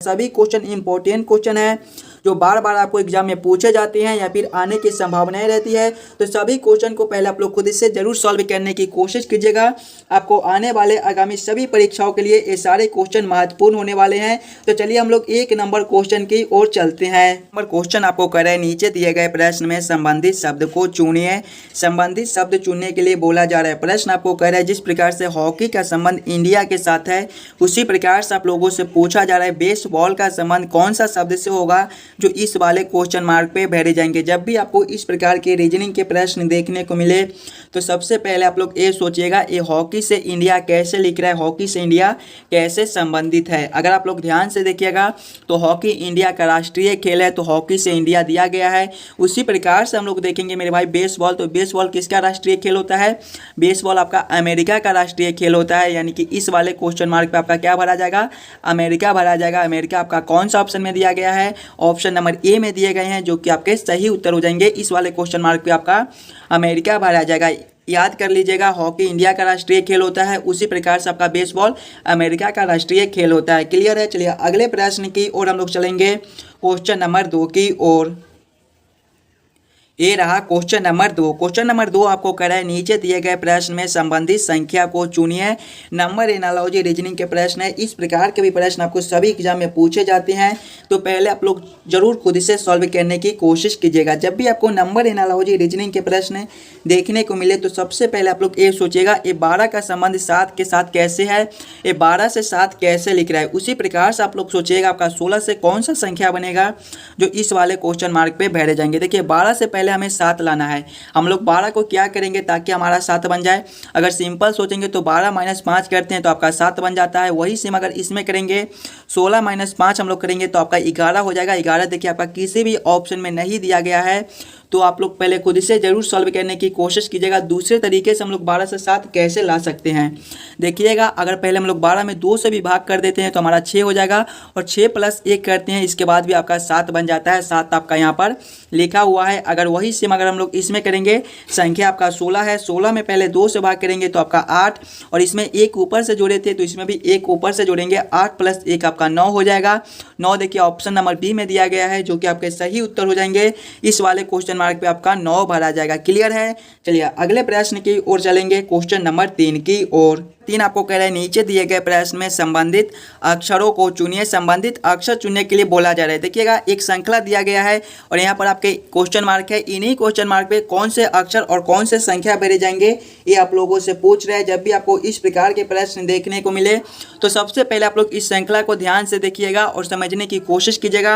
सभी question important question है जो बार बार आपको एग्जाम में पूछे जाते हैं या फिर आने की संभावनाएं रहती है। तो सभी क्वेश्चन को पहले आप लोग खुद से जरूर सॉल्व करने की कोशिश कीजिएगा। आपको आने वाले आगामी सभी परीक्षाओं के लिए ये सारे क्वेश्चन महत्वपूर्ण होने वाले हैं। तो चलिए हम लोग एक नंबर क्वेश्चन की ओर चलते हैं। नंबर क्वेश्चन आपको कर रहे हैं, नीचे दिए गए प्रश्न में संबंधित शब्द को चुनिए। संबंधित शब्द चुनने के लिए बोला जा रहा है। प्रश्न आपको कह रहा है जिस प्रकार से हॉकी का संबंध इंडिया के साथ है उसी प्रकार से आप लोगों से पूछा जा रहा है बेसबॉल का संबंध कौन सा शब्द से होगा जो इस वाले क्वेश्चन मार्क पे भरे जाएंगे। जब भी आपको इस प्रकार के रीजनिंग के प्रश्न देखने को मिले तो सबसे पहले आप लोग ये सोचिएगा ये हॉकी से इंडिया कैसे लिख रहा है, हॉकी से इंडिया कैसे संबंधित है। अगर आप लोग ध्यान से देखिएगा तो हॉकी इंडिया का राष्ट्रीय खेल है तो हॉकी से इंडिया दिया गया है। उसी प्रकार से हम लोग देखेंगे मेरे भाई बेसबॉल, तो बेसबॉल किसका राष्ट्रीय खेल होता है? बेसबॉल आपका अमेरिका का राष्ट्रीय खेल होता है। यानी कि इस वाले क्वेश्चन मार्क पे आपका क्या भरा जाएगा? अमेरिका भरा जाएगा। अमेरिका आपका कौन सा ऑप्शन में दिया गया है? ऑप्शन नंबर ए में दिए गए हैं, जो कि आपके सही उत्तर हो जाएंगे। इस वाले क्वेश्चन मार्क पे आपका अमेरिका भरा जाएगा। याद कर लीजिएगा, हॉकी इंडिया का राष्ट्रीय खेल होता है, उसी प्रकार से आपका बेसबॉल अमेरिका का राष्ट्रीय खेल होता है। क्लियर है? चलिए अगले प्रश्न की ओर हम लोग चलेंगे, क्वेश्चन नंबर 2 की ओर। ये रहा क्वेश्चन नंबर 2। क्वेश्चन नंबर 2 आपको कह रहा है नीचे दिए गए प्रश्न में संबंधित संख्या को चुनिए। नंबर एनालॉजी रीजनिंग के प्रश्न है। इस प्रकार के भी प्रश्न आपको सभी एग्जाम में पूछे जाते हैं, तो पहले आप लोग जरूर खुद से सॉल्व करने की कोशिश कीजिएगा। जब भी आपको नंबर एनालॉजी रीजनिंग के प्रश्न देखने को मिले तो सबसे पहले आप लोग ये सोचिएगा ये 12 का संबंध 7 के साथ कैसे है, ये 12 से 7 कैसे लिख रहा है। उसी प्रकार से आप लोग सोचिएगा आपका 16 से कौन सा संख्या बनेगा जो इस वाले क्वेश्चन मार्क पे भरे जाएंगे। देखिए 12 से पहले हमें 7 लाना है। हम लोग 12 को क्या करेंगे ताकि हमारा 7 बन जाए? अगर सिंपल सोचेंगे तो 12 - 5 करते हैं तो आपका 7 बन जाता है। वही सेम अगर इसमें करेंगे 16 - 5 हम लोग करेंगे तो आपका 11 हो जाएगा। 11 देखिए आपका किसी भी ऑप्शन में नहीं दिया गया है, तो आप लोग पहले खुद से जरूर सॉल्व करने की कोशिश कीजिएगा। दूसरे तरीके से हम लोग 12 से 7 कैसे ला सकते हैं देखिएगा। अगर पहले हम लोग 12 में 2 से भी भाग कर देते हैं तो हमारा 6 हो जाएगा, और 6 + 1 करते हैं, इसके बाद भी आपका 7 बन जाता है। 7 आपका यहाँ पर लिखा हुआ है। अगर वही सेम अगर हम लोग इसमें करेंगे, संख्या आपका 16 है, 16 में पहले 2 से भाग करेंगे तो आपका 8, और इसमें 1 ऊपर से जोड़े थे तो इसमें भी 1 ऊपर से जोड़ेंगे। 8 + 1 आपका 9 हो जाएगा। 9 देखिए ऑप्शन नंबर बी में दिया गया है, जो कि आपके सही उत्तर हो जाएंगे। इस वाले क्वेश्चन मार्क पे आपका 9 भरा जाएगा। क्लियर है? चलिए अगले प्रश्न की ओर चलेंगे, क्वेश्चन नंबर 3 की ओर। 3 आपको कह रहे हैं नीचे दिए गए प्रश्न में संबंधित अक्षरों को चुनिए। संबंधित अक्षर चुनने के लिए बोला जा रहा है। देखिएगा एक श्रृंखला दिया गया है और यहाँ पर आपके क्वेश्चन मार्क है। इन्हीं क्वेश्चन मार्क पे कौन से अक्षर और कौन से संख्या भरे जाएंगे ये आप लोगों से पूछ रहे हैं। जब भी आपको इस प्रकार के प्रश्न देखने को मिले तो सबसे पहले आप लोग इस श्रृंखला को ध्यान से देखिएगा और समझने की कोशिश कीजिएगा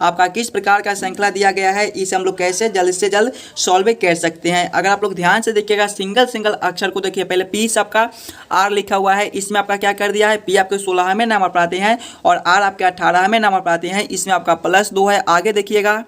आपका किस प्रकार का श्रृंखला दिया गया है। इसे हम लोग कैसे जल्द से जल्द सॉल्व कर सकते हैं। अगर आप लोग ध्यान से देखिएगा सिंगल अक्षर को देखिए, पहले पी से आपका आर लिखा हुआ है, इसमें आपका क्या कर दिया है, पी आपके 16वें नंबर पर आते हैं और आर आपके 18वें नंबर पर आते हैं। इसमें आपका +2 है। आगे देखिएगा,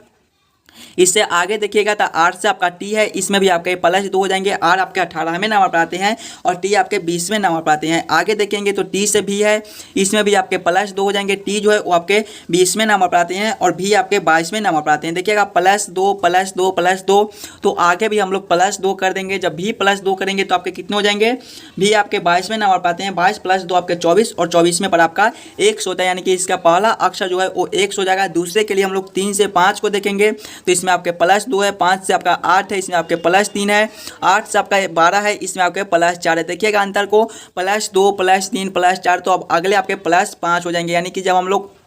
इससे आगे देखिएगा तो आर से आपका टी है, इसमें भी आपके +2 हो जाएंगे। आर आपके 18वें नंबर पर आते हैं और टी आपके 20वें नंबर पर आते हैं। आगे देखेंगे तो टी से भी है, इसमें भी आपके +2 हो जाएंगे। टी जो है वो आपके 20वें नंबर पर आते हैं और भी आपके 22वें नंबर पर आते हैं। देखिएगा +2 तो आगे भी हम लोग +2 कर देंगे। जब भी +2 करेंगे तो आपके कितने हो जाएंगे? भी आपके 22वें नंबर पर आते हैं। 22 + 2 आपके 24 और 24वें पर आपका 1 होता है। यानी कि इसका पहला अक्षर जो है वो 1 हो जाएगा। दूसरे के लिए हम लोग 3 से 5 को देखेंगे तो इसमें आपके +2 है, 5 से आपका 8 है, इसमें आपके +3 है, 8 से आपका 12 है, इसमें आपके +4 है। देखिएगा अंतर को, +2 +3 +4, तो अब अगले आपके +5 हो जाएंगे। यानी कि जब हम लोग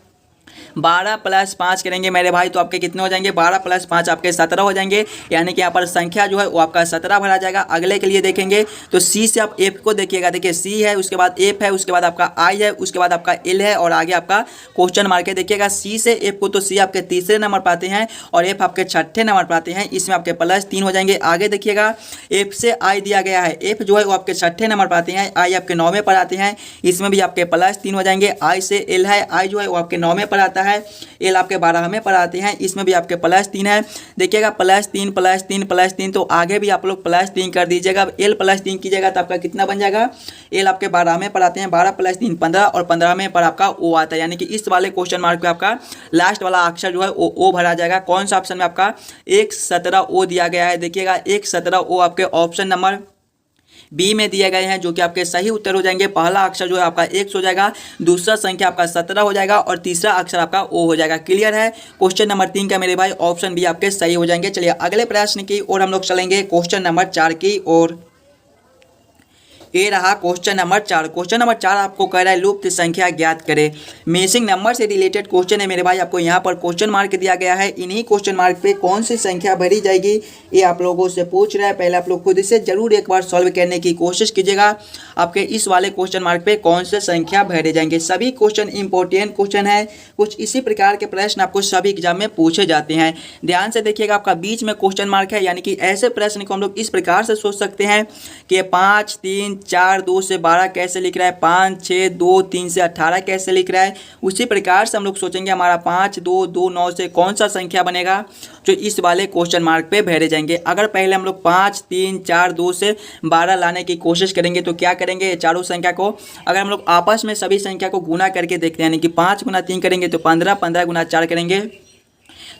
12 + 5 करेंगे मेरे भाई तो आपके कितने हो जाएंगे? 12 + 5 आपके 17 हो जाएंगे। यानी कि यहाँ पर संख्या जो है वो आपका 17 भरा जाएगा। अगले के लिए देखेंगे तो सी से आप एफ को देखिएगा। देखिए सी है, उसके बाद एफ है, उसके बाद आपका आई है, उसके बाद आपका एल है और आगे आपका क्वेश्चन मार्क है। देखिएगा सी से एफ को, तो सी आपके 3रे नंबर पर आते हैं और एफ आपके 6ठे नंबर पर आते हैं। इसमें आपके +3 हो जाएंगे। आगे देखिएगा एफ से आई दिया गया है, एफ जो है वो आपके 6ठे नंबर पर आते हैं, आई आपके 9वें पर आते हैं, इसमें भी आपके +3 हो जाएंगे। आई से एल है, आई जो है वो आपके 9वें पर आता है, एल आपके 12वें पर आते हैं, इसमें भी आपके +3 है। देखिएगा +3 तो आगे भी आप लोग +3 कर दीजिएगा। एल +3 कीजिएगा तो आपका कितना बन जाएगा? एल आपके 12वें पर आते हैं, 12 + 3 15 और 15वें पर आपका ओ आता है। यानी कि इस वाले क्वेश्चन मार्क पे आपका लास्ट वाला अक्षर जो है वो ओ भरा जाएगा। कौन सा ऑप्शन में? आपका 1 17 ओ दिया गया है। देखिएगा 1 17 ओ आपके ऑप्शन नंबर बी में दिए गए हैं, जो कि आपके सही उत्तर हो जाएंगे। पहला अक्षर जो है आपका एक्स हो जाएगा, दूसरा संख्या आपका 17 हो जाएगा और तीसरा अक्षर आपका ओ हो जाएगा। क्लियर है। क्वेश्चन नंबर 3 का मेरे भाई ऑप्शन बी आपके सही हो जाएंगे। चलिए अगले प्रश्न की ओर हम लोग चलेंगे, क्वेश्चन नंबर 4 की ओर। ये रहा क्वेश्चन नंबर 4। क्वेश्चन नंबर 4 आपको कह रहा है लुप्त संख्या ज्ञात करें। मिसिंग नंबर से रिलेटेड क्वेश्चन है मेरे भाई। आपको यहाँ पर क्वेश्चन मार्क दिया गया है, इन्हीं क्वेश्चन मार्क पे कौन सी संख्या भरी जाएगी ये आप लोगों से पूछ रहा है। पहले आप लोग खुद इसे जरूर एक बार सॉल्व करने की कोशिश कीजिएगा, आपके इस वाले क्वेश्चन मार्क पे कौन से संख्या भरे जाएंगे। सभी क्वेश्चन इंपॉर्टेंट क्वेश्चन है, कुछ इसी प्रकार के प्रश्न आपको सभी एग्जाम में पूछे जाते हैं। ध्यान से देखिएगा, आपका बीच में क्वेश्चन मार्क है, यानी कि ऐसे प्रश्न को हम लोग इस प्रकार से सोच सकते हैं कि 5, 3, 4, 2 से 12 कैसे लिख रहा है, 5, 6, 2, 3 से 18 कैसे लिख रहा है। उसी प्रकार से हम लोग सोचेंगे हमारा 5, 2, 2, 9 से कौन सा संख्या बनेगा जो इस वाले क्वेश्चन मार्क पे भरे जाएंगे। अगर पहले हम लोग 5, 3, 4, 2 से 12 लाने की कोशिश करेंगे तो क्या करेंगे, चारों संख्या को अगर हम लोग आपस में सभी संख्या को गुना करके देखते हैं, यानी कि 5 गुना 3 करेंगे तो 15, 15 गुना 4 करेंगे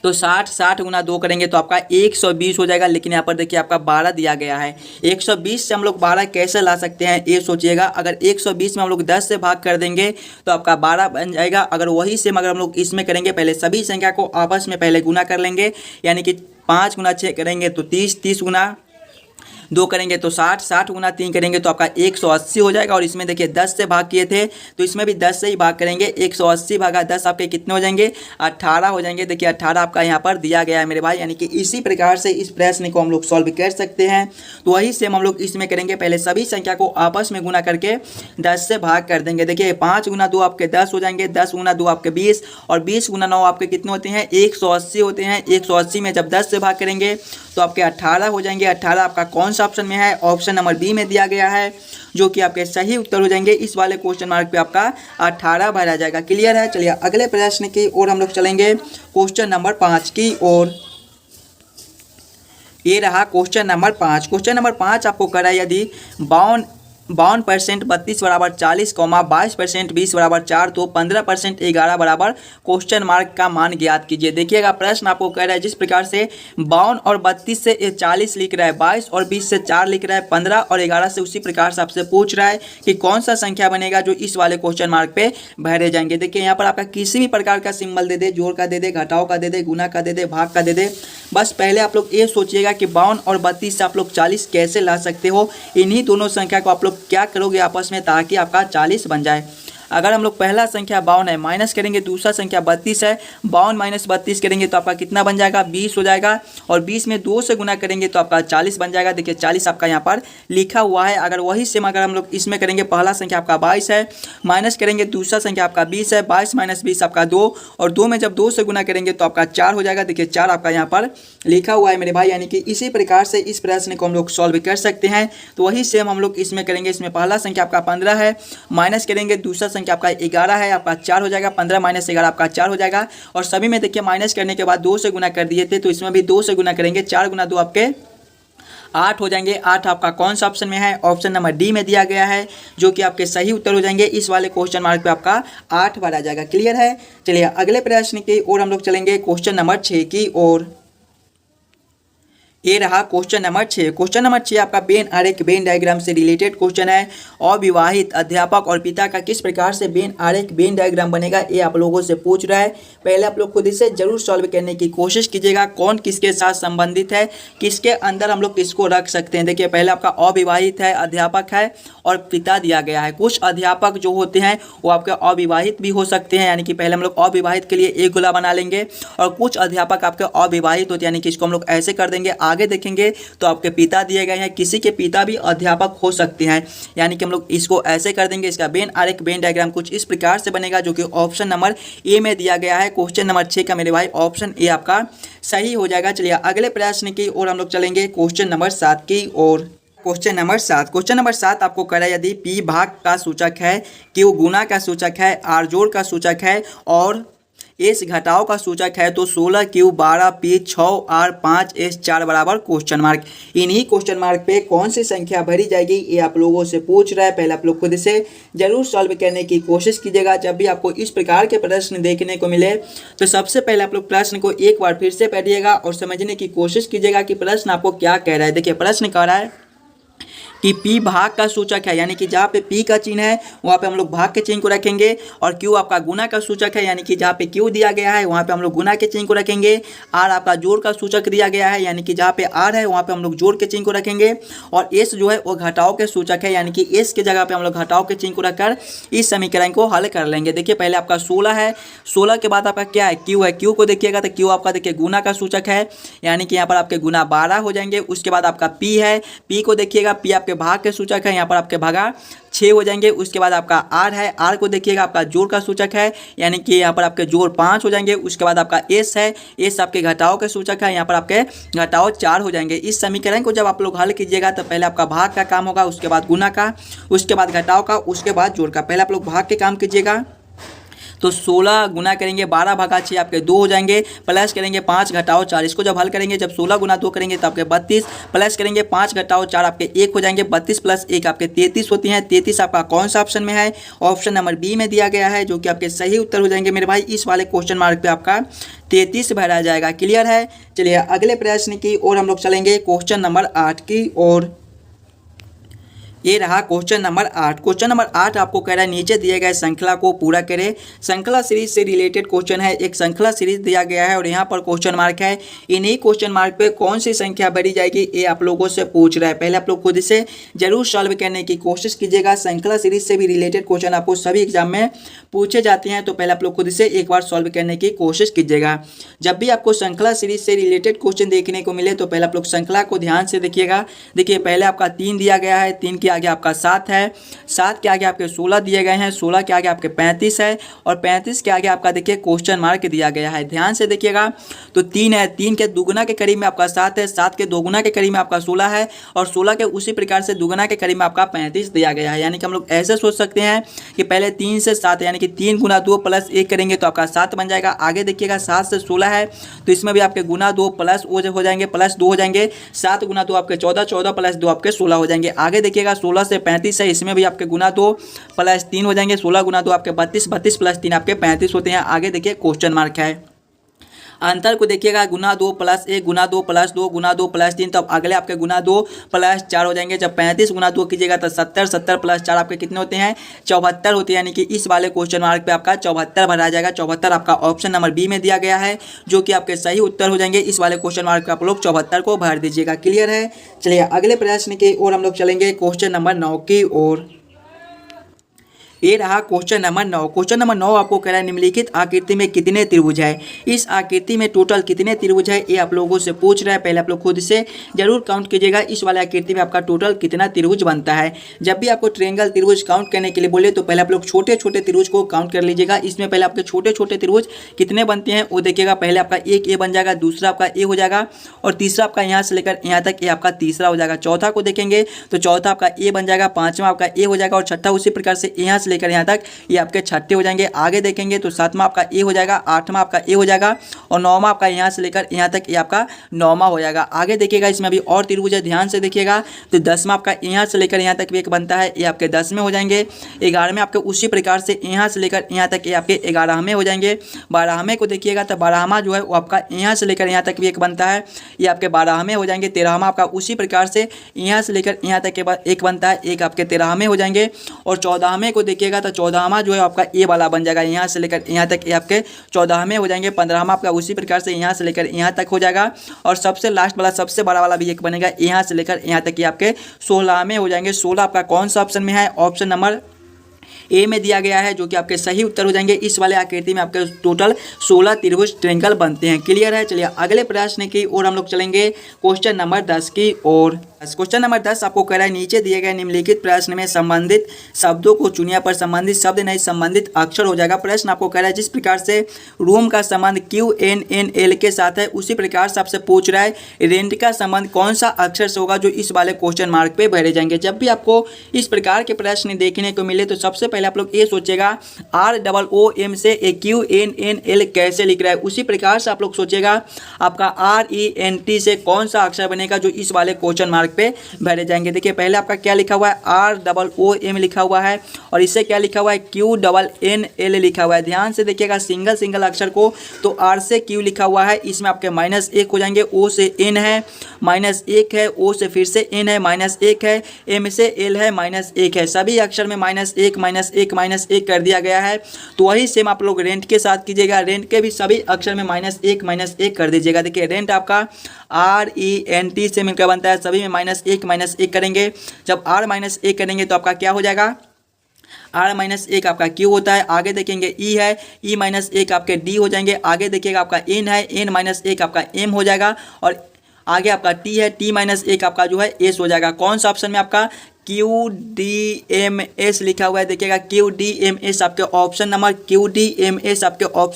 तो 60, 60 गुना 2 करेंगे तो आपका 120 हो जाएगा। लेकिन यहाँ पर देखिए आपका 12 दिया गया है, 120 से हम लोग 12 कैसे ला सकते हैं ये सोचिएगा। अगर 120 में हम लोग 10 से भाग कर देंगे तो आपका 12 बन जाएगा। अगर वही सेम अगर हम लोग इसमें करेंगे, पहले सभी संख्या को आपस में पहले गुना कर लेंगे, यानी कि 5 गुना 6 करेंगे तो 30, 30 गुना 2 करेंगे तो 60, 60 गुना 3 करेंगे तो आपका 180 हो जाएगा। और इसमें देखिए 10 से भाग किए थे तो इसमें भी 10 से ही भाग करेंगे, 180 भागा 10 आपके कितने हो जाएंगे, 18 हो जाएंगे। देखिए 18 आपका यहाँ पर दिया गया है मेरे भाई, यानी कि इसी प्रकार से इस प्रश्न को हम लोग सॉल्व कर सकते हैं। तो वही सेम हम लोग इसमें करेंगे, पहले सभी संख्या को आपस में गुना करके 10 से भाग कर देंगे। देखिए 5 गुना 2 आपके 10 हो जाएंगे, 10 गुना 2 आपके 20 और 20 गुना 9 आपके कितने होते हैं, 180 होते हैं। 180 में जब 10 से भाग करेंगे तो आपके 18 हो जाएंगे। 18 आपका कौन सा ऑप्शन में है, ऑप्शन नंबर बी में दिया गया है, जो कि आपके सही उत्तर हो जाएंगे। इस वाले क्वेश्चन मार्क पे आपका 18 भरा जाएगा। क्लियर है। चलिए अगले प्रश्न की ओर हम लोग चलेंगे, क्वेश्चन नंबर 5 की ओर। ये रहा क्वेश्चन नंबर 5। क्वेश्चन नंबर 5 आपको करा यदि 52% 32 बराबर 40, 22% 20 बराबर 4 तो 15% 11 बराबर क्वेश्चन मार्क का मान ज्ञात कीजिए। देखिएगा प्रश्न आपको कह रहा है जिस प्रकार से 52 और 32 से 40 लिख रहा है, 22 और 20 से 4 लिख रहा है, 15 और 11 से उसी प्रकार से आपसे पूछ रहा है कि कौन सा संख्या बनेगा जो इस वाले क्वेश्चन मार्क पे भरे जाएंगे। देखिए यहाँ पर आपका किसी भी प्रकार का सिंबल दे दे, जोड़ का दे दे, घटाव का दे दे, गुना का दे दे, भाग का दे दे, बस पहले आप लोग ये सोचिएगा कि 52 और 32 से आप लोग 40 कैसे ला सकते हो। इन्हीं दोनों संख्या को आप लोग क्या करोगे आपस में ताकि आपका 40 बन जाए। अगर हम लोग पहला संख्या 52 है माइनस करेंगे, दूसरा संख्या 32 है, 52 माइनस 32 करेंगे तो आपका कितना बन जाएगा, 20 हो जाएगा। और 20 में 2 से गुना करेंगे तो आपका 40 बन जाएगा। देखिए 40 आपका यहाँ पर लिखा हुआ है। अगर वही सेम अगर हम लोग इसमें करेंगे, पहला संख्या आपका 22 है, माइनस करेंगे दूसरा संख्या आपका 20 है, 22 माइनस 20 आपका 2 और 2 में जब 2 से गुना करेंगे तो आपका 4 हो जाएगा। देखिए 4 आपका यहाँ पर लिखा हुआ है मेरे भाई, यानी कि इसी प्रकार से इस प्रश्न को हम लोग सॉल्व कर सकते हैं। तो वही सेम हम लोग इसमें करेंगे। इसमें पहला संख्या आपका 15 है, माइनस करेंगे दूसरा संख्या आपका 11 है, आपका 4 हो जाएगा। 15 माइनस 11 आपका 4 हो जाएगा। और सभी में देखिए माइनस करने के बाद 2 से गुना कर दिए थे तो इसमें भी 2 से गुना करेंगे, 4 गुना 2 आपके 8 हो जाएंगे। 8 आपका कौन सा ऑप्शन में है, ऑप्शन नंबर डी में दिया गया है, जो कि आपके सही उत्तर हो जाएंगे। इस वाले क्वेश्चन मार्क पे आपका 8 भरा जाएगा। क्लियर है। चलिए अगले प्रश्न की ओर हम लोग चलेंगे, क्वेश्चन नंबर 6 की ओर। ये रहा क्वेश्चन नंबर 6। क्वेश्चन नंबर 6 आपका वेन आरेख वेन डायग्राम से रिलेटेड क्वेश्चन है। अविवाहित अध्यापक और पिता का किस प्रकार से वेन आरेख वेन डायग्राम बनेगा ये आप लोगों से पूछ रहा है। पहले आप लोग खुद इसे जरूर सॉल्व करने की कोशिश कीजिएगा, कौन किसके साथ संबंधित है, किसके अंदर हम लोग किसको रख सकते हैं। देखिए पहले आपका अविवाहित है, अध्यापक है और पिता दिया गया है। कुछ अध्यापक जो होते हैं वो आपके अविवाहित भी हो सकते हैं, यानी कि पहले हम लोग अविवाहित के लिए एक गोला बना लेंगे। और कुछ अध्यापक आपके अविवाहित होते हैं, यानी कि इसको हम लोग ऐसे कर देंगे। आगे देखेंगे तो आपके पिता दिए गए हैं, किसी के पिता भी अध्यापक हो सकते हैं, यानी कि हम लोग इसको ऐसे कर देंगे। इसका वेन आरेख वेन डायग्राम कुछ इस प्रकार से बनेगा, जो कि ऑप्शन नंबर ए में दिया गया है। क्वेश्चन नंबर 6 का मेरे भाई ऑप्शन ए आपका सही हो जाएगा। चलिए अगले प्रश्न की ओर हम लोग चलेंगे, क्वेश्चन नंबर 7 की ओर। Question number 7। क्वेश्चन नंबर 7 आपको कह रहा है यदि पी भाग का सूचक है, क्यू गुना का सूचक है, आर जोड़ का सूचक है और एस घटाव का सूचक है तो 16 क्यू 12 पी 6 आर 5 एस 4 बराबर क्वेश्चन मार्क। इन्हीं क्वेश्चन मार्क पे कौन सी संख्या भरी जाएगी ये आप लोगों से पूछ रहा है। पहले आप लोग खुद से जरूर सॉल्व करने की कोशिश कीजिएगा। जब भी आपको इस प्रकार के प्रश्न देखने को मिले तो सबसे पहले आप लोग प्रश्न को एक बार फिर से पढ़िएगा और समझने की कोशिश कीजिएगा कि प्रश्न आपको क्या कह रहा है। देखिए प्रश्न कह रहा है कि P भाग का सूचक है, यानी कि जहाँ पे P का चिन्ह है वहाँ पे हम लोग भाग के चिन्ह को रखेंगे, और Q आपका गुना का सूचक है, यानी कि जहाँ पे Q दिया गया है वहाँ पे हम लोग गुना के चिन्ह को रखेंगे। R आपका जोड़ का सूचक दिया गया है, यानी कि जहाँ पे R है वहाँ पे हम लोग जोड़ के चिन्ह को रखेंगे, और S जो है वो घटाव के सूचक है, यानी कि S के जगह पे हम लोग घटाव के चिन्ह को रखकर इस समीकरण को हल कर लेंगे। देखिए पहले आपका 16 है, 16 के बाद आपका क्या है, Q है। Q को देखिएगा तो Q आपका देखिए गुना का सूचक है, यानी कि यहाँ पर आपके गुना 12 हो जाएंगे। उसके बाद आपका P है, P को देखिएगा, P आपके भाग के सूचक है, यहाँ पर आपके भागा 6 हो जाएंगे। उसके बाद आपका R है, R को देखिएगा आपका जोड़ का सूचक है, यानी कि यहाँ पर आपके जोड़ 5 हो जाएंगे। उसके बाद आपका S है, S आपके घटाव के सूचक है, यहाँ पर आपके घटाव 4 हो जाएंगे। इस समीकरण को जब आप लोग हल कीजिएगा तो पहले आपका भाग का काम होगा, उसके बाद गुना का, उसके बाद घटाव का, उसके बाद जोड़ का। पहले आप लोग भाग के काम कीजिएगा तो 16 गुना करेंगे 12 भागा 6 आपके 2 हो जाएंगे, प्लस करेंगे 5 घटाओ 4। इसको जब हल करेंगे, जब 16 गुना 2 करेंगे तो आपके 32, प्लस करेंगे 5 घटाओ 4 आपके 1 हो जाएंगे। 32 प्लस 1 आपके 33 होती हैं। 33 आपका कौन सा ऑप्शन में है, ऑप्शन नंबर बी में दिया गया है, जो कि आपके सही उत्तर हो जाएंगे मेरे भाई। इस वाले क्वेश्चन मार्क पे आपका 33 भरा जाएगा। क्लियर है। चलिए अगले प्रश्न की ओर हम लोग चलेंगे, क्वेश्चन नंबर 8 की ओर। ये रहा क्वेश्चन नंबर 8। क्वेश्चन नंबर 8 आपको कह रहा है नीचे दिए गए श्रृंखला को पूरा करें। श्रृंखला सीरीज से रिलेटेड क्वेश्चन है, एक श्रृंखला सीरीज दिया गया है और यहाँ पर क्वेश्चन मार्क है। इन्हीं क्वेश्चन मार्क पे कौन सी संख्या भरी जाएगी ये आप लोगों से पूछ रहा है। पहले आप लोग खुद से जरूर सॉल्व करने की कोशिश कीजिएगा। श्रृंखला सीरीज से भी रिलेटेड क्वेश्चन आपको सभी एग्जाम में पूछे जाते हैं, तो पहले आप लोग खुद से एक बार सॉल्व करने की कोशिश कीजिएगा। जब भी आपको श्रृंखला सीरीज से रिलेटेड क्वेश्चन देखने को मिले तो पहले आप लोग श्रृंखला को ध्यान से देखिएगा। देखिए पहले आपका 3 दिया गया है, 3 के आगे आपका 7 है, 7 के आगे आपके 16 दिए गए हैं, 16 के आगे आपके 35 है, और 35 के आगे आपका देखिए क्वेश्चन मार्क दिया गया है। ध्यान से देखिएगा तो 3 है, 3 के दुगुना के करीब में आपका 7 है, 7 के दोगुना के करीब में आपका 16 है, और 16 के उसी प्रकार से दुगुना के करीब में आपका 35 दिया गया है। यानी कि हम लोग ऐसे सोच सकते हैं कि पहले 3 से 7 यानी कि 3 गुना 2 प्लस 1 करेंगे तो आपका 7 बन जाएगा। आगे देखिएगा 7 से 16 है तो इसमें भी आपके गुना 2 प्लस वो हो जाएंगे, प्लस 2 हो जाएंगे। 7 गुना 2 आपके 14, 14 प्लस 2 आपके 16 हो जाएंगे। आगे देखिएगा 16 से 35 है, इसमें भी आपके गुना 2 प्लस 3 हो जाएंगे। 16 गुना 2 आपके 32, 32 प्लस 3 आपके 35 होते हैं। आगे देखिए क्वेश्चन मार्क है। अंतर को देखिएगा, गुना 2 प्लस 1, गुना 2 प्लस 2, गुना 2 प्लस 3, तो अब अगले आपके गुना 2 प्लस 4 हो जाएंगे। जब 35 गुना 2 कीजिएगा तो 70, 70 प्लस 4 आपके कितने होते हैं, 74 होते हैं। यानी कि इस वाले क्वेश्चन मार्क पे आपका 74 भरा जाएगा। 74 आपका ऑप्शन नंबर बी में दिया गया है, जो कि आपके सही उत्तर हो जाएंगे। इस वाले क्वेश्चन मार्क पे आप लोग 74 को भर दीजिएगा। क्लियर है। चलिए अगले प्रश्न की ओर हम लोग चलेंगे, क्वेश्चन नंबर 9 की ओर। ये रहा क्वेश्चन नंबर 9। क्वेश्चन नंबर 9 आपको कह रहा है निम्नलिखित आकृति में कितने त्रिभुज है। इस आकृति में टोटल कितने त्रिभुज है ये आप लोगों से पूछ रहा है। पहले आप लोग खुद से जरूर काउंट कीजिएगा, इस वाले आकृति में आपका टोटल कितना त्रिभुज बनता है। जब भी आपको ट्रायंगल त्रिभुज काउंट करने के लिए बोले तो पहले आप लोग छोटे छोटे त्रिभुज को काउंट कर लीजिएगा। इसमें पहले आपके छोटे छोटे त्रिभुज कितने बनते हैं वो देखिएगा। पहले आपका एक ए बन जाएगा, दूसरा आपका ए हो जाएगा, और तीसरा आपका यहाँ से लेकर यहाँ तक ये आपका तीसरा हो जाएगा। चौथा को देखेंगे तो चौथा आपका ए बन जाएगा, पाँचवा आपका ए हो जाएगा, और छठा उसी प्रकार से यहाँ से लेकर यहाँ तक ये आपके छठे हो जाएंगे। आगे देखेंगे तो सातवां आपका ए हो जाएगा, आठवां आपका ए हो जाएगा, और नौवां आपका यहाँ से लेकर यहाँ तक ये आपका नौवां हो जाएगा। आगे देखिएगा इसमें अभी और त्रिभुज है, ध्यान से देखिएगा। तो 10वां आपका यहाँ से लेकर यहाँ तक भी एक बनता है, ये आपके 10 में हो जाएंगे। 11वें आपके उसी प्रकार से यहाँ से लेकर यहाँ तक ये आपके 11वें हो जाएंगे। 12वें को देखिएगा तो 12वां जो है वो आपका यहाँ से लेकर यहाँ तक भी एक बनता है, ये आपके 12वें हो जाएंगे। 13वां आपका उसी प्रकार से यहाँ से लेकर यहाँ तक के बाद एक बनता है, एक आपके 13वें हो जाएंगे। और 14वें को देखिएगा तो 14वां जो है आपका ए वाला बन जाएगा, यहाँ से लेकर यहाँ तक ये आपके 14वें हो जाएंगे। 15वां आपका उसी प्रकार से यहाँ से लेकर यहाँ तक हो जाएगा, और सबसे लास्ट वाला सबसे बड़ा वाला भी एक बनेगा, यहाँ से लेकर यहाँ तक ये आपके 16वें हो जाएंगे। 16 आपका कौन सा ऑप्शन में है, ऑप्शन नंबर ए में दिया गया है, जो कि आपके सही उत्तर हो जाएंगे। इस वाले आकृति में आपके टोटल 16 त्रिभुज ट्रायंगल बनते हैं। क्लियर है। चलिए अगले प्रश्न की ओर हम लोग चलेंगे, क्वेश्चन नंबर 10 की ओर। क्वेश्चन नंबर 10 आपको कह रहा है नीचे दिए गए निम्नलिखित प्रश्न में संबंधित शब्दों को चुनिया पर संबंधित शब्द नहीं संबंधित अक्षर हो जाएगा। प्रश्न आपको कह रहा है जिस प्रकार से रूम का संबंध QNNL के साथ है, उसी प्रकार से आपसे पूछ रहा है रेंट का संबंध कौन सा अक्षर से होगा, जो इस वाले क्वेश्चन मार्क पे भरे जाएंगे। जब भी आपको इस प्रकार के प्रश्न देखने को मिले तो सबसे पहले आप लोग ये सोचेगा ROOM से QNNL कैसे लिख रहा है, उसी प्रकार से आप लोग सोचेगा आपका RENT से कौन सा अक्षर बनेगा जो इस वाले क्वेश्चन मार्क पे भरे जाएंगे। देखिए पहले आपका क्या लिखा हुआ है, ROOM लिखा हुआ है और इससे क्या लिखा हुआ है, QNNL लिखा हुआ है। ध्यान से देखिएगा सिंगल सिंगल अक्षर को, तो R से Q लिखा हुआ है, इसमें आपके -1 हो जाएंगे, O से N है -1 है, O से फिर से N है -1 है, M से L है -1 है। सभी अक्षर में -1 -1 कर दिया गया है। तो वही सेम आप लोग रेंट के साथ कीजिएगा, रेंट के भी सभी अक्षर में -1 कर दीजिएगा। देखिए रेंट आपका RENT से मिलकर बनता है, सभी में -1 करेंगे। जब R-1 करेंगे तो आपका क्या हो जाएगा, R-1 आपका Q होता है। आगे देखेंगे E है, E-1 आपके D हो जाएंगे। आगे देखिएगा आपका N है, N-1 आपका M हो जाएगा और आगे आपका T है, T-1 आपका जो है S हो जाएगा। कौन सा ऑप्शन में आपका QDMS लिखा हुआ है, देखिएगा QDMS आपके ऑप्शन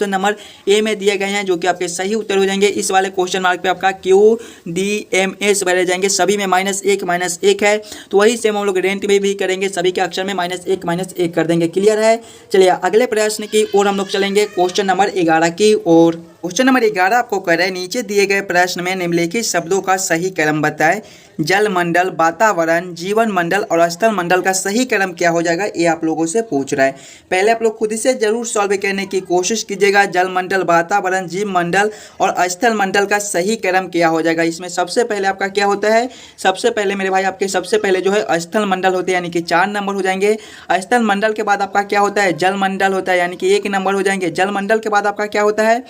नंबर ए में दिए गए हैं, जो कि आपके सही उत्तर हो जाएंगे। इस वाले क्वेश्चन मार्क पे आपका QDMS भरे जाएंगे, सभी में -1 है। तो वही सेम हम लोग रेंट में भी करेंगे, सभी के अक्षर में -1 कर देंगे। क्लियर है। चलिए अगले प्रश्न की ओर हम लोग चलेंगे, क्वेश्चन नंबर 11 की ओर। क्वेश्चन नंबर 11 आपको कह रहे हैं, नीचे दिए गए प्रश्न में निम्नलिखित शब्दों का सही क्रम बताएं। जल मंडल, वातावरण, जीवन मंडल और स्थल मंडल का सही क्रम क्या हो जाएगा, ये आप लोगों से पूछ रहा है। पहले आप लोग खुद से जरूर सॉल्व करने की कोशिश कीजिएगा। जल मंडल, वातावरण, जीव मंडल और स्थल मंडल का सही क्रम क्या हो जाएगा। इसमें सबसे पहले आपका क्या होता है, सबसे पहले मेरे भाई आपके सबसे पहले जो है स्थल मंडल होते हैं, यानी कि 4 नंबर हो जाएंगे। स्थल मंडल के बाद आपका क्या होता है, जल मंडल होता है, यानी कि 1 नंबर हो जाएंगे। जल मंडल के बाद आपका क्या होता है,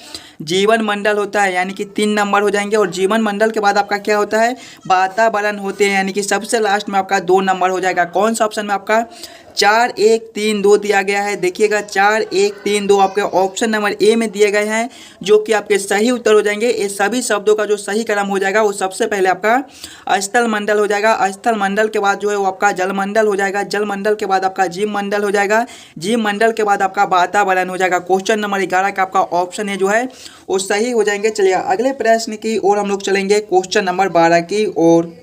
जीवन मंडल होता है, यानी कि 3 नंबर हो जाएंगे। और जीवन मंडल के बाद आपका क्या होता है, वातावरण होते हैं, यानी कि सबसे लास्ट में आपका 2 नंबर हो जाएगा। कौन सा ऑप्शन में आपका 4 1 3 2 दिया गया है। देखिएगा 4 1 3 2 आपके ऑप्शन नंबर ए में दिए गए हैं, जो कि आपके सही उत्तर हो जाएंगे। ये सभी शब्दों का जो सही क्रम हो जाएगा वो सबसे पहले आपका स्थल मंडल हो जाएगा। स्थल मंडल के बाद जो है वो आपका जल मंडल हो जाएगा। जल मंडल के बाद आपका जीव मंडल हो जाएगा। जीव मंडल के बाद आपका वातावरण हो जाएगा। क्वेश्चन नंबर 11 का आपका ऑप्शन है जो है वो सही हो जाएंगे। चलिए अगले प्रश्न की ओर हम लोग चलेंगे, क्वेश्चन नंबर 12 की ओर।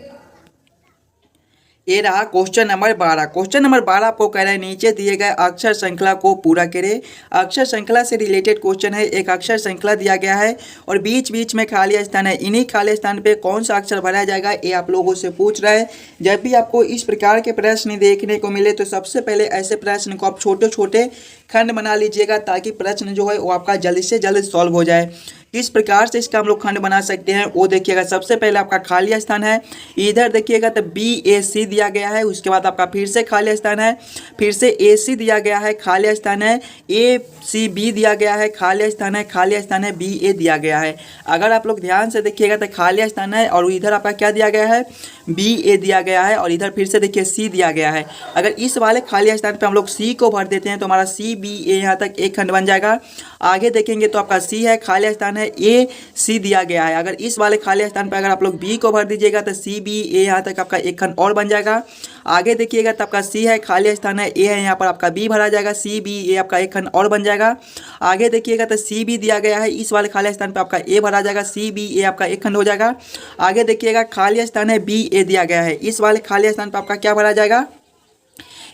ये रहा क्वेश्चन नंबर 12। क्वेश्चन नंबर 12 आपको कह रहा है, नीचे दिए गए अक्षर श्रृंखला को पूरा करें। अक्षर श्रृंखला से रिलेटेड क्वेश्चन है। एक अक्षर श्रृंखला दिया गया है और बीच बीच में खाली स्थान है। इन्हीं खाली स्थान पे कौन सा अक्षर भरा जाएगा, ये आप लोगों से पूछ रहा है। जब भी आपको इस प्रकार के प्रश्न देखने को मिले तो सबसे पहले ऐसे प्रश्न को आप छोटे छोटे खंड बना लीजिएगा, ताकि प्रश्न जो है वो आपका जल्द से जल्द सॉल्व हो जाए। किस प्रकार से इसका हम लोग खंड बना सकते हैं वो देखिएगा। सबसे पहले आपका खाली स्थान है, इधर देखिएगा तो BAC दिया गया है। उसके बाद आपका फिर से खाली स्थान है, फिर से AC दिया गया है, खाली स्थान है, ACB दिया गया है, खाली स्थान है, खाली स्थान है, BA दिया गया है। अगर आप लोग ध्यान से देखिएगा तो खाली स्थान है और इधर आपका क्या दिया गया है, BA दिया गया है और इधर फिर से देखिए C दिया गया है। अगर इस वाले खाली स्थान पे हम लोग C को भर देते हैं तो हमारा CBA यहाँ तक एक खंड बन जाएगा। आगे देखेंगे तो आपका C है, खाली स्थान है, AC दिया गया है। अगर इस वाले खाली स्थान पर अगर आप लोग B को भर दीजिएगा तो CBA यहाँ तक आपका एक खंड और बन जाएगा। आगे देखिएगा तो आपका C है, खाली स्थान है, A है, यहाँ पर आपका B भरा जाएगा, CBA आपका एक खंड और बन जाएगा। आगे देखिएगा तो CB दिया गया है, इस वाले खाली स्थान पर आपका A भरा जाएगा, CBA आपका एक खंड हो जाएगा। आगे देखिएगा खाली स्थान है, BA दिया गया है, इस वाले खाली स्थान पर आपका क्या भरा जाएगा,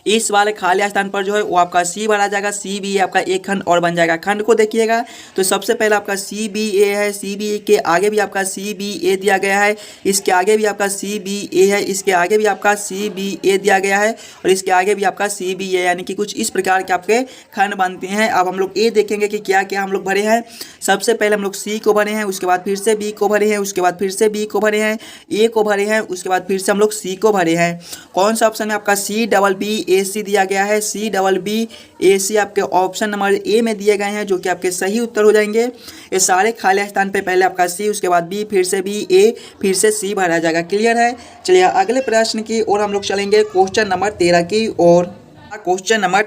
इस वाले खाली स्थान पर जो है वो आपका C भरा जाएगा, CBA आपका एक खंड और बन जाएगा। खंड को देखिएगा तो सबसे पहले आपका CBA है, CBA के आगे भी आपका CBA दिया गया है, इसके आगे भी आपका CBA है, इसके आगे भी आपका CBA दिया गया है और इसके आगे भी आपका CBA, यानी कि कुछ इस प्रकार के आपके खंड बनते हैं। अब हम लोग ये देखेंगे कि क्या क्या हम लोग भरे हैं। सबसे पहले हम लोग C को भरे हैं, उसके बाद फिर से B को भरे हैं, उसके बाद फिर से B को भरे हैं, A को भरे हैं, उसके बाद फिर से हम लोग C को भरे हैं। कौन सा ऑप्शन है आपका CBBAC दिया गया है। CBBAC आपके ऑप्शन नंबर ए में दिए गए हैं, जो कि आपके सही उत्तर हो जाएंगे। ये सारे खाली स्थान पे पहले आपका C, उसके बाद B, फिर से B, A, फिर से C भरा जाएगा। क्लियर है। चलिए अगले प्रश्न की ओर हम लोग चलेंगे, क्वेश्चन नंबर 13 की ओर। क्वेश्चन नंबर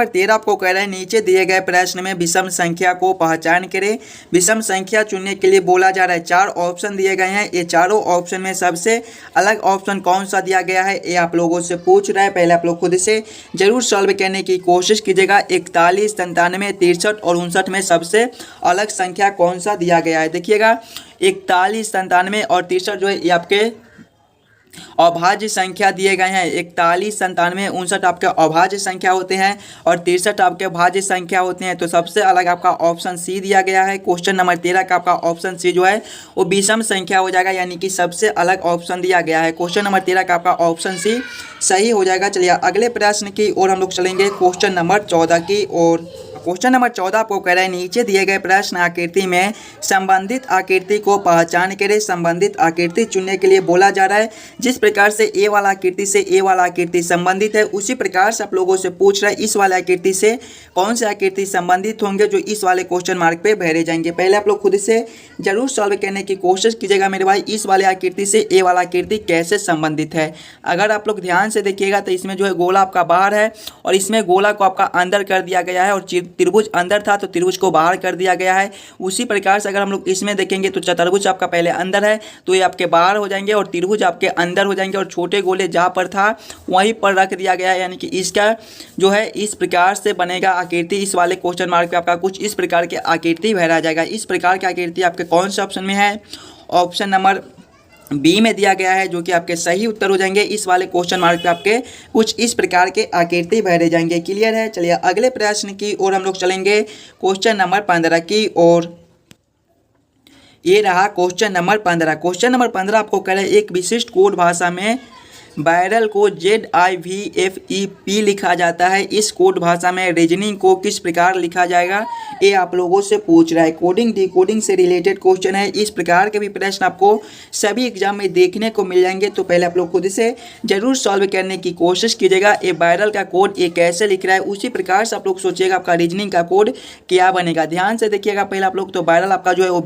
13 आपको कह रहा है, नीचे दिए गए प्रश्न में विषम संख्या को पहचान करें। विषम संख्या चुनने के लिए बोला जा रहा है। 4 ऑप्शन दिए गए हैं। ये चारों ऑप्शन में सबसे अलग ऑप्शन कौन सा दिया गया है, ये आप लोगों से पूछ रहा है। पहले आप लोग खुद से जरूर सॉल्व करने की कोशिश कीजिएगा। 41, 97, 63 और 59 में सबसे अलग संख्या कौन सा दिया गया है। देखिएगा 41, 97 और 63 जो है ये आपके अभाज्य संख्या दिए गए हैं 41, 97, 59 आपके अभाज्य संख्या होते हैं और 63 आपके भाज्य संख्या होते हैं। तो सबसे अलग आपका ऑप्शन सी दिया गया है। क्वेश्चन नंबर 13 का आपका ऑप्शन सी जो है वो विषम संख्या हो जाएगा, यानी कि सबसे अलग ऑप्शन दिया गया है। क्वेश्चन नंबर 13 का आपका ऑप्शन सी सही हो जाएगा। चलिए अगले प्रश्न की ओर हम लोग चलेंगे, क्वेश्चन नंबर 14 की ओर। क्वेश्चन नंबर 14 आपको कह रहा है नीचे दिए गए प्रश्न आकृति में संबंधित आकृति को पहचान करें। संबंधित आकृति चुनने के लिए बोला जा रहा है। जिस प्रकार से ए वाला आकृति से ए वाला आकृति संबंधित है, उसी प्रकार से आप लोगों से पूछ रहा है इस वाले आकृति से कौन से आकृति संबंधित होंगे, जो इस वाले क्वेश्चन मार्क पे भरे जाएंगे। पहले आप लोग खुद से जरूर सॉल्व करने की कोशिश कीजिएगा मेरे भाई, इस वाले आकृति से ए वाला आकृति कैसे संबंधित है। अगर आप लोग ध्यान से देखिएगा तो इसमें जो है गोला आपका बाहर है और इसमें गोला को आपका अंदर कर दिया गया है और त्रिभुज अंदर था तो त्रिभुज को बाहर कर दिया गया है। उसी प्रकार से अगर हम लोग इसमें देखेंगे तो चतुर्भुज आपका पहले अंदर है तो ये आपके बाहर हो जाएंगे और त्रिभुज आपके अंदर हो जाएंगे और छोटे गोले जहाँ पर था वहीं पर रख दिया गया है, यानी कि इसका जो है इस प्रकार से बनेगा आकृति। इस वाले क्वेश्चन मार्क पे आपका कुछ इस प्रकार के आकृति भरा जाएगा। इस प्रकार की आकृति आपके कौन से ऑप्शन में है? ऑप्शन नंबर बी में दिया गया है, जो कि आपके सही उत्तर हो जाएंगे। इस वाले क्वेश्चन मार्क पे आपके कुछ इस प्रकार के आकृति भरे जाएंगे। क्लियर है? चलिए अगले प्रश्न की ओर हम लोग चलेंगे, क्वेश्चन नंबर 15 की ओर। ये रहा क्वेश्चन नंबर 15। क्वेश्चन नंबर 15 आपको कह रहे हैं एक विशिष्ट कोड भाषा में बैरल को ZIVFEP लिखा जाता है। इस कोड भाषा में रीजनिंग को किस प्रकार लिखा जाएगा, ये आप लोगों से पूछ रहा है। कोडिंग डिकोडिंग से रिलेटेड क्वेश्चन है। इस प्रकार के भी प्रश्न आपको सभी एग्जाम में देखने को मिल जाएंगे, तो पहले आप लोग खुद से जरूर सॉल्व करने की कोशिश कीजिएगा। ये बैरल का कोड ये कैसे लिख रहा है, उसी प्रकार से आप लोग सोचिएगा आपका रीजनिंग का कोड क्या बनेगा। ध्यान से देखिएगा पहले आप लोग, तो बैरल आपका जो है वो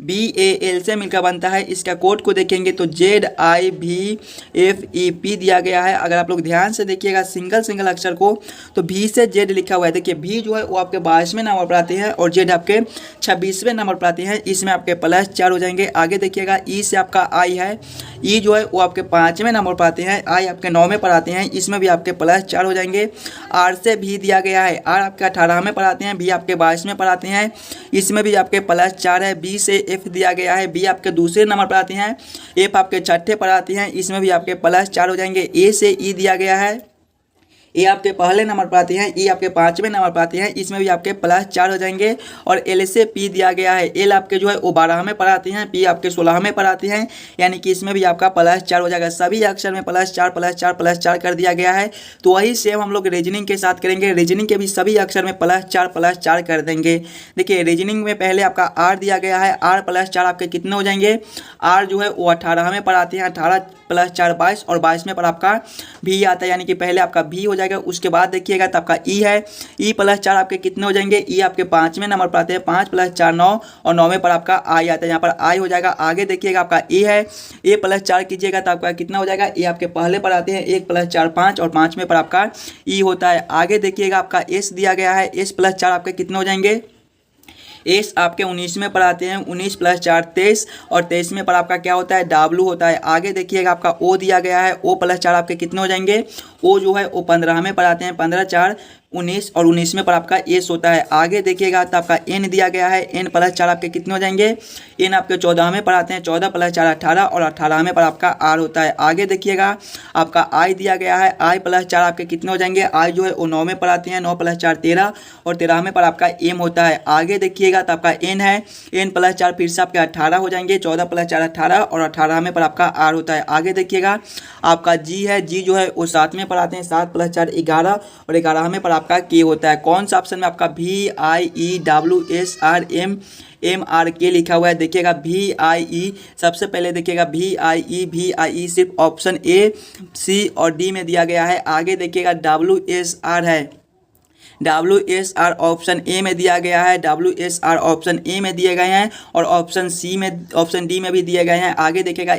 VERBAL से मिलकर बनता है। इसका कोड को देखेंगे तो ZIVFEP दिया गया है। अगर आप लोग ध्यान से देखिएगा सिंगल अक्षर को, तो V से Z लिखा हुआ है। देखिए V जो है वो आपके 22वें नंबर पर आते हैं और Z आपके 26वें नंबर पर आते हैं। इसमें आपके +4 हो जाएंगे। आगे देखिएगा E से आपका I है, E जो है वो आपके 5वें नंबर पर आते हैं, I आपके 9वें पर आते हैं। इसमें भी आपके +4 हो जाएंगे। R से V दिया गया है, R आपके 18वें पर आते हैं, V आपके 22वें पर आते हैं। इसमें भी आपके +4 है। B से F दिया गया है, B आपके दूसरे नंबर पर आते हैं, F आपके छठे पर आते हैं। इसमें भी आपके +4 हो जाएंगे। A से E दिया गया है, ए आपके पहले नंबर पर आते हैं, ई आपके 5वें नंबर पर आते हैं। इसमें भी आपके +4 हो जाएंगे। और एल से पी दिया गया है, एल आपके जो है वो 12वें पर आते हैं, पी आपके 16वें पर आते हैं, यानी कि इसमें भी आपका +4 हो जाएगा। सभी अक्षर में +4 कर दिया गया है। तो वही सेम हम लोग रीजनिंग के साथ करेंगे। रीजनिंग के भी सभी अक्षर में +4 कर देंगे। देखिए रीजनिंग में पहले आपका आर दिया गया है, आर +4 आपके कितने हो जाएंगे, आर जो है वो 18वें पर आते हैं, 18 +4 22 और 22वें पर आपका भी आता है, यानी कि पहले आपका भी हो जाएगा। उसके बाद देखिएगा तो आपका ई है, ई +4 आपके कितने हो जाएंगे, ई आपके 5वें नंबर पर आते हैं, 5 +4 9 और 9वें पर आपका आई आता है, यहाँ पर आई हो जाएगा। आगे देखिएगा आपका ए है, ए +4 कीजिएगा तो आपका कितना हो जाएगा, ए आपके पहले पर आते हैं, 1 +4 5 और 5वें पर आपका ई होता है। आगे देखिएगा आपका एस दिया गया है, एस +4 आपके कितने हो जाएंगे, एस आपके 19वें पर आते हैं, 19 +4 23 और 23वें पर आपका क्या होता है, डब्लू होता है। आगे देखिएगा आपका ओ दिया गया है, ओ +4 आपके कितने हो जाएंगे, ओ जो है वो 15वें पर आते हैं, 15 4 19 और 19वें पर आपका एस होता है। आगे देखिएगा तो आपका एन दिया गया है, एन +4 आपके कितने हो जाएंगे, एन आपके 14वें पर आते हैं, 14 +4 18 और 18वें पर आपका आर होता है। आगे देखिएगा आपका आई दिया गया है, आई +4 आपके कितने हो जाएंगे, आई जो है वो 9वें पर आते हैं, 9 +4 13 और 13वें पर आपका एम होता है। आगे देखिएगा तो आपका एन है, एन +4 फिर से आपके 18 हो जाएंगे, 14 +4 18 और 18वें पर आपका आर होता है। आगे देखिएगा आपका जी है, जी जो है वो 7वें पर आते हैं, 7 +4 11 और 11वें पर आपका के होता है। कौन सा ऑप्शन में आपका VIEWSRMMRK लिखा हुआ है, देखिएगा VIE सबसे पहले देखिएगा VIE सिर्फ ऑप्शन ए सी और डी में दिया गया है। आगे देखिएगा WSR है, WSR ऑप्शन ए में दिया गया है, WSR ऑप्शन ए में दिए गए हैं और ऑप्शन डी में भी दिए गए हैं। आगे देखिएगा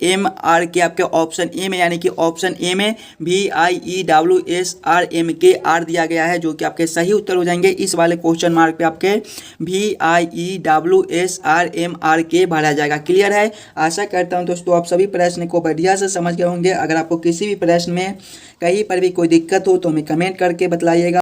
MRK आपके ऑप्शन ए में, यानी कि ऑप्शन ए में VIEWSRMKR दिया गया है, जो कि आपके सही उत्तर हो जाएंगे। इस वाले क्वेश्चन मार्क पे आपके VIEWSRMRK भरा जाएगा। क्लियर है? आशा करता हूं दोस्तों आप सभी प्रश्न को बढ़िया से समझ गए होंगे। अगर आपको किसी भी प्रश्न में कहीं पर भी कोई दिक्कत हो तो हमें कमेंट करके बतलाइएगा।